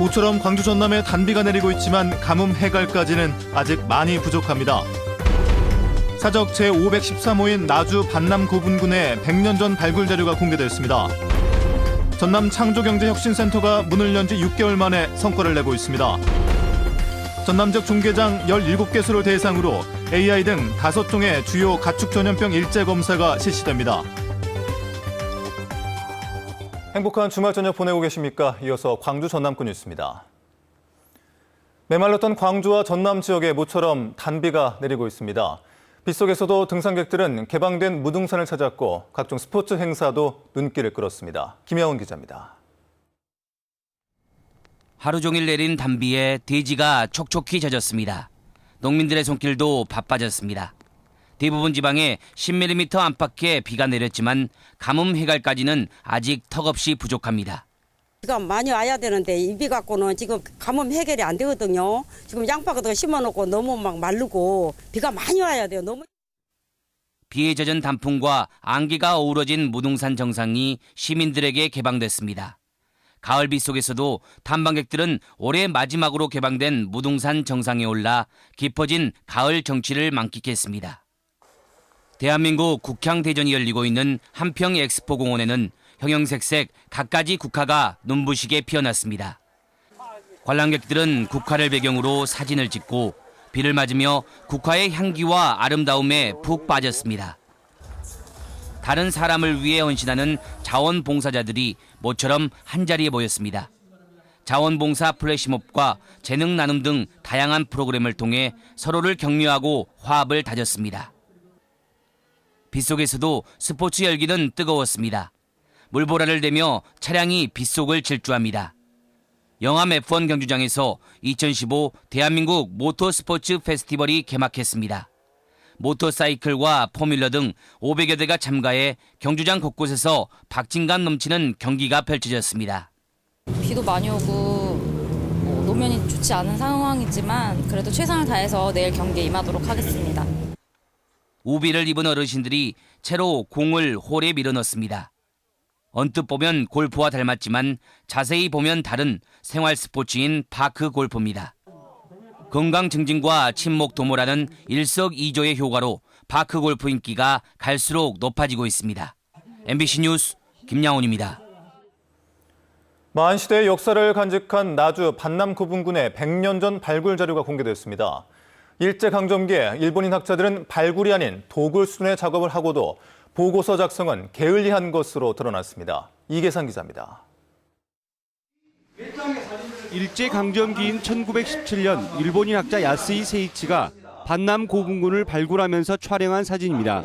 모처럼 광주 전남에 단비가 내리고 있지만 가뭄 해갈까지는 아직 많이 부족합니다. 사적 제513호인 나주 반남 고분군의 100년 전 발굴 자료가 공개됐습니다. 전남 창조경제혁신센터가 문을 연 지 6개월 만에 성과를 내고 있습니다. 전남 지역 중개장 17개소를 대상으로 AI 등 5종의 주요 가축 전염병 일제 검사가 실시됩니다. 행복한 주말 저녁 보내고 계십니까? 이어서 광주 전남권 뉴스입니다. 메말랐던 광주와 전남 지역에 모처럼 단비가 내리고 있습니다. 빗속에서도 등산객들은 개방된 무등산을 찾았고 각종 스포츠 행사도 눈길을 끌었습니다. 김야원 기자입니다. 하루 종일 내린 단비에 대지가 촉촉히 젖었습니다. 농민들의 손길도 바빠졌습니다. 대부분 지방에 10mm 안팎의 비가 내렸지만 가뭄 해갈까지는 아직 턱없이 부족합니다. 비가 많이 와야 되는데 이 비 갖고는 지금 가뭄 해결이 안 되거든요. 지금 양파 같은 거 심어놓고 너무 막 마르고 비가 많이 와야 돼요. 너무. 비에 젖은 단풍과 안개가 어우러진 무등산 정상이 시민들에게 개방됐습니다. 가을 비 속에서도 탐방객들은 올해 마지막으로 개방된 무등산 정상에 올라 깊어진 가을 정취를 만끽했습니다. 대한민국 국향대전이 열리고 있는 한평 엑스포 공원에는 형형색색 갖가지 국화가 눈부시게 피어났습니다. 관람객들은 국화를 배경으로 사진을 찍고 비를 맞으며 국화의 향기와 아름다움에 푹 빠졌습니다. 다른 사람을 위해 헌신하는 자원봉사자들이 모처럼 한자리에 모였습니다. 자원봉사 플래시몹과 재능 나눔 등 다양한 프로그램을 통해 서로를 격려하고 화합을 다졌습니다. 빗속에서도 스포츠 열기는 뜨거웠습니다. 물보라를 대며 차량이 빗속을 질주합니다. 영암 F1 경주장에서 2015 대한민국 모터스포츠 페스티벌이 개막했습니다. 모터사이클과 포뮬러 등 500여 대가 참가해 경주장 곳곳에서 박진감 넘치는 경기가 펼쳐졌습니다. 비도 많이 오고 노면이 좋지 않은 상황이지만 그래도 최선을 다해서 내일 경기에 임하도록 하겠습니다. 우비를 입은 어르신들이 채로 공을 홀에 밀어넣습니다. 언뜻 보면 골프와 닮았지만 자세히 보면 다른 생활 스포츠인 파크 골프입니다. 건강 증진과 친목 도모라는 일석이조의 효과로 파크 골프 인기가 갈수록 높아지고 있습니다. MBC 뉴스 김양훈입니다. 만시대의 역사를 간직한 나주 반남 고분군의 100년 전 발굴 자료가 공개됐습니다. 일제강점기에 일본인 학자들은 발굴이 아닌 도굴 수준의 작업을 하고도 보고서 작성은 게을리한 것으로 드러났습니다. 이계상 기자입니다. 일제강점기인 1917년 일본인 학자 야스이 세이치가 반남 고분군을 발굴하면서 촬영한 사진입니다.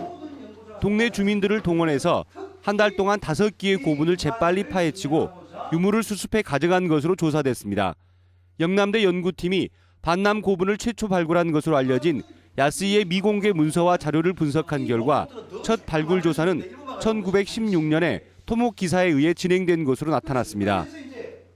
동네 주민들을 동원해서 한 달 동안 5기의 고분을 재빨리 파헤치고 유물을 수습해 가져간 것으로 조사됐습니다. 영남대 연구팀이 반남 고분을 최초 발굴한 것으로 알려진 야스이의 미공개 문서와 자료를 분석한 결과 첫 발굴 조사는 1916년에 토목 기사에 의해 진행된 것으로 나타났습니다.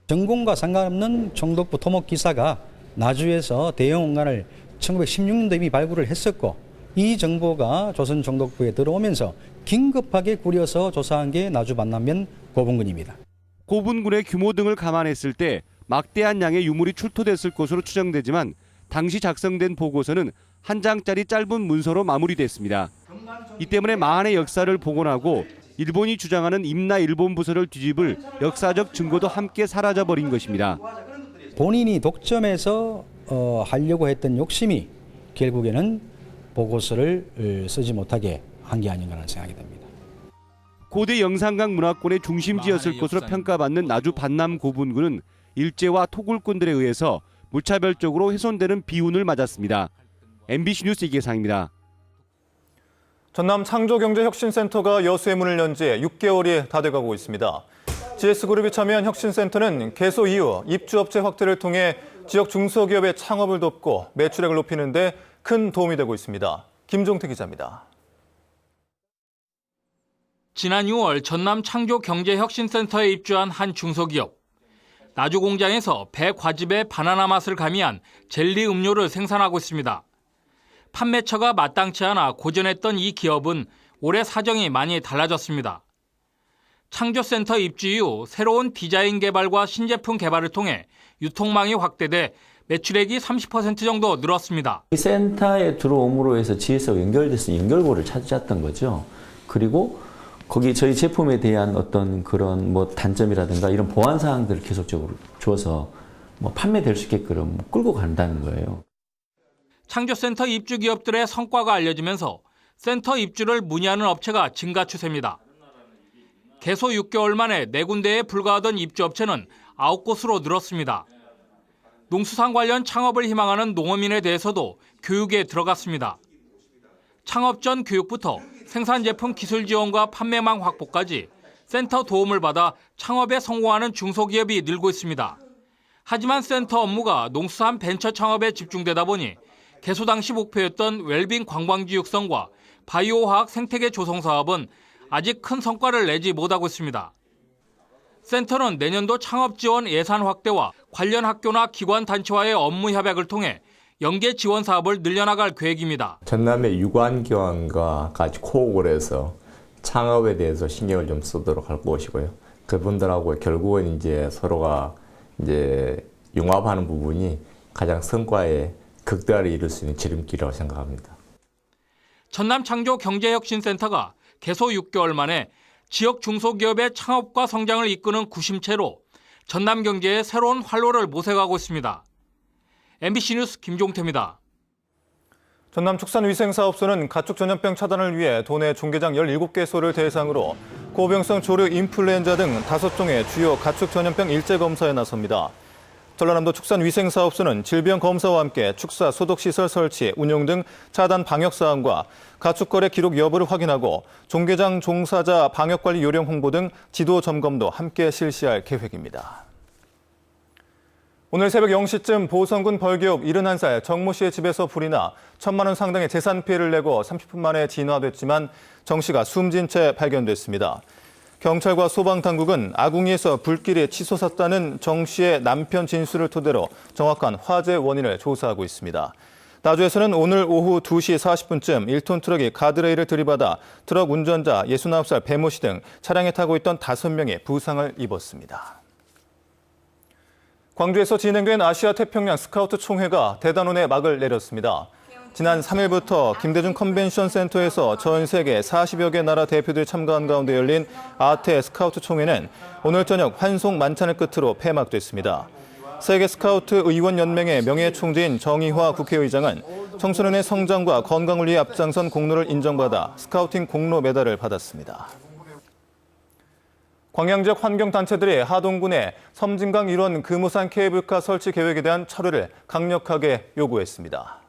전공과 상관없는 총독부 토목 기사가 나주에서 대형 원관을 1916년도에 이미 발굴을 했었고 이 정보가 조선 총독부에 들어오면서 긴급하게 꾸려서 조사한 게 나주 반남면 고분군입니다. 고분군의 규모 등을 감안했을 때 막대한 양의 유물이 출토됐을 것으로 추정되지만 당시 작성된 보고서는 한 장짜리 짧은 문서로 마무리됐습니다. 이 때문에 마한의 역사를 복원하고 일본이 주장하는 임나 일본 부서를 뒤집을 역사적 증거도 함께 사라져버린 것입니다. 본인이 독점해서 하려고 했던 욕심이 결국에는 보고서를 쓰지 못하게 한 게 아닌가라는 생각이 듭니다. 고대 영산강 문화권의 중심지였을 것으로 평가받는 나주 반남 고분군은 일제와 토굴꾼들에 의해서 무차별적으로 훼손되는 비운을 맞았습니다. MBC 뉴스 이계상입니다. 전남 창조경제혁신센터가 여수의 문을 연 지 6개월이 다 돼가고 있습니다. GS그룹이 참여한 혁신센터는 개소 이후 입주업체 확대를 통해 지역 중소기업의 창업을 돕고 매출액을 높이는 데 큰 도움이 되고 있습니다. 김종태 기자입니다. 지난 6월 전남 창조경제혁신센터에 입주한 한 중소기업. 나주 공장에서 배 과즙에 바나나 맛을 가미한 젤리 음료를 생산하고 있습니다. 판매처가 마땅치 않아 고전했던 이 기업은 올해 사정이 많이 달라졌습니다. 창조센터 입주 이후 새로운 디자인 개발과 신제품 개발을 통해 유통망이 확대돼 매출액이 30% 정도 늘었습니다. 이 센터에 들어옴으로 해서 지에서 연결돼서 연결고를 찾았던 거죠. 그리고 거기 저희 제품에 대한 어떤 그런 뭐 단점이라든가 이런 보완 사항들을 계속적으로 줘서 뭐 판매될 수 있게끔 끌고 간다는 거예요. 창조센터 입주 기업들의 성과가 알려지면서 센터 입주를 문의하는 업체가 증가 추세입니다. 개소 6개월 만에 4군데에 불과하던 입주업체는 9곳으로 늘었습니다. 농수산 관련 창업을 희망하는 농어민에 대해서도 교육에 들어갔습니다. 창업 전 교육부터 생산 제품 기술 지원과 판매망 확보까지 센터 도움을 받아 창업에 성공하는 중소기업이 늘고 있습니다. 하지만 센터 업무가 농수산 벤처 창업에 집중되다 보니 개소 당시 목표였던 웰빙 관광지 육성과 바이오화학 생태계 조성 사업은 아직 큰 성과를 내지 못하고 있습니다. 센터는 내년도 창업 지원 예산 확대와 관련 학교나 기관 단체와의 업무 협약을 통해 연계 지원 사업을 늘려나갈 계획입니다. 전남의 유관기관과 같이 코업을 해서 창업에 대해서 신경을 좀 쓰도록 할 것이고요. 그분들하고 결국은 이제 서로가 이제 융합하는 부분이 가장 성과에 극대화를 이룰 수 있는 지름길이라고 생각합니다. 전남창조경제혁신센터가 개소 6개월 만에 지역 중소기업의 창업과 성장을 이끄는 구심체로 전남 경제에 새로운 활로를 모색하고 있습니다. MBC 뉴스 김종태입니다. 전남축산위생사업소는 가축 전염병 차단을 위해 도내 종개장 17개소를 대상으로 고병성 조류 인플루엔자 등 5종의 주요 가축 전염병 일제 검사에 나섭니다. 전라남도 축산위생사업소는 질병 검사와 함께 축사 소독시설 설치, 운용 등 차단 방역 사항과 가축 거래 기록 여부를 확인하고 종개장 종사자 방역관리 요령 홍보 등 지도 점검도 함께 실시할 계획입니다. 오늘 새벽 0시쯤 보성군 벌교읍 71살 정모 씨의 집에서 불이 나 1,000만 원 상당의 재산 피해를 내고 30분 만에 진화됐지만 정 씨가 숨진 채 발견됐습니다. 경찰과 소방당국은 아궁이에서 불길이 치솟았다는 정 씨의 남편 진술을 토대로 정확한 화재 원인을 조사하고 있습니다. 나주에서는 오늘 오후 2시 40분쯤 1톤 트럭이 가드레일을 들이받아 트럭 운전자 69살 배모 씨 등 차량에 타고 있던 5명이 부상을 입었습니다. 광주에서 진행된 아시아 태평양 스카우트 총회가 대단원에 막을 내렸습니다. 지난 3일부터 김대중 컨벤션 센터에서 전 세계 40여 개 나라 대표들이 참가한 가운데 열린 아태 스카우트 총회는 오늘 저녁 환송 만찬을 끝으로 폐막됐습니다. 세계 스카우트 의원 연맹의 명예총재인 정의화 국회의장은 청소년의 성장과 건강을 위해 앞장선 공로를 인정받아 스카우팅 공로 메달을 받았습니다. 광양지역 환경단체들이 하동군의 섬진강 일원 금우산 케이블카 설치 계획에 대한 철회를 강력하게 요구했습니다.